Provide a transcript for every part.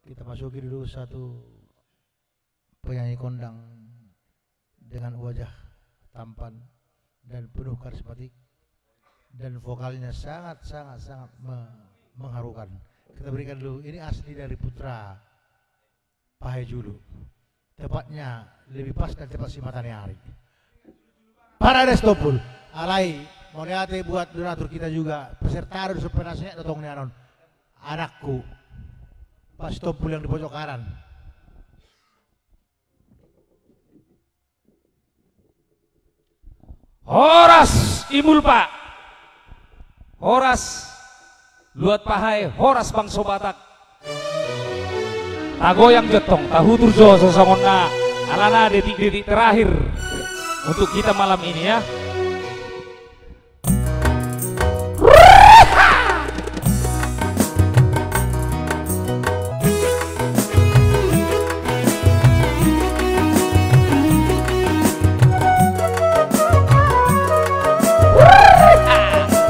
Kita masuki dulu satu penyanyi kondang dengan wajah tampan dan penuh karismatik dan vokalnya sangat mengharukan. Kita berikan dulu, ini asli dari putra Pahe Julu, tepatnya lebih pas dan tepat si Matane Hari. Parades Topul alai moniate buat donatur kita juga peserta dari supernasinya datang neanon anakku Pak Stopul yang di pojok kanan. Horas Imul Pak, Horas Luat Pahai, Horas Bangso Batak. Tagoyang jetong, tahu turjo sesongona alana detik-detik terakhir untuk kita malam ini ya.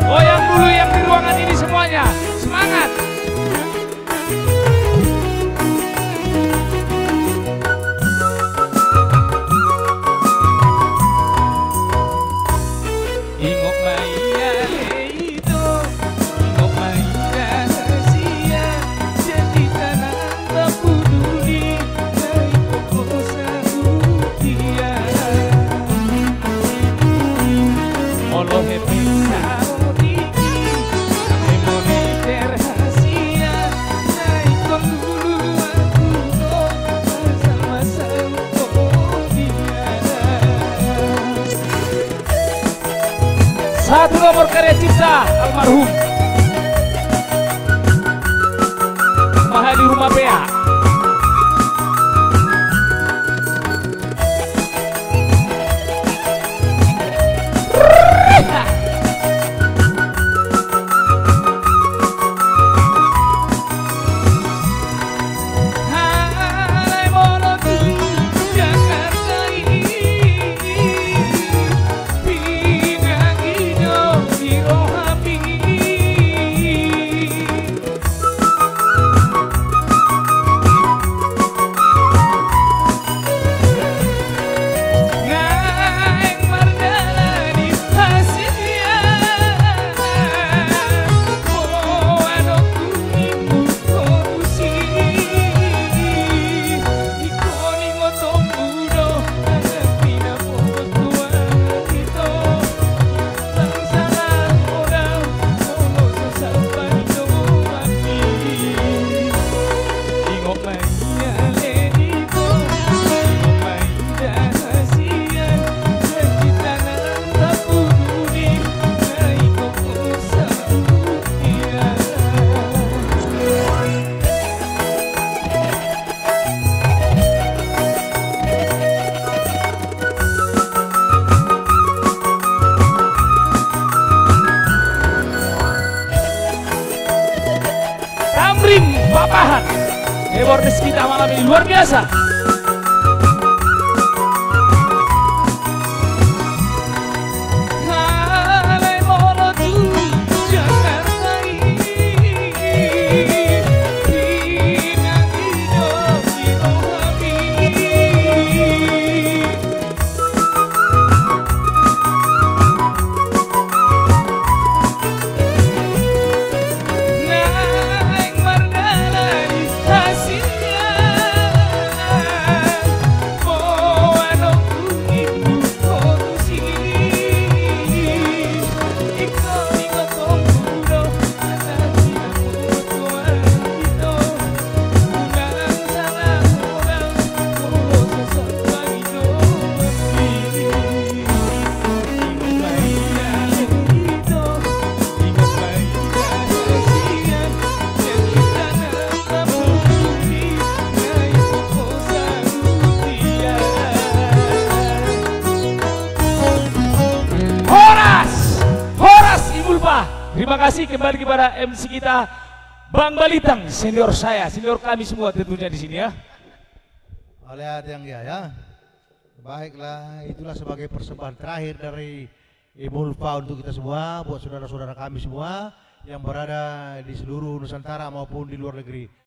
Goyang dulu yang di ruangan ini semuanya, semangat. Satu nomor karya cipta almarhum Mahadi Rumah Pea. Papahan keyboardis kita malam ini luar biasa. Terima kasih kembali kepada MC kita Bang Balitang, senior saya, senior kami semua tentunya di sini ya. Oleh yang ya. Baiklah, itulah sebagai persembahan terakhir dari Imulpa untuk kita semua, buat saudara-saudara kami semua yang berada di seluruh Nusantara maupun di luar negeri.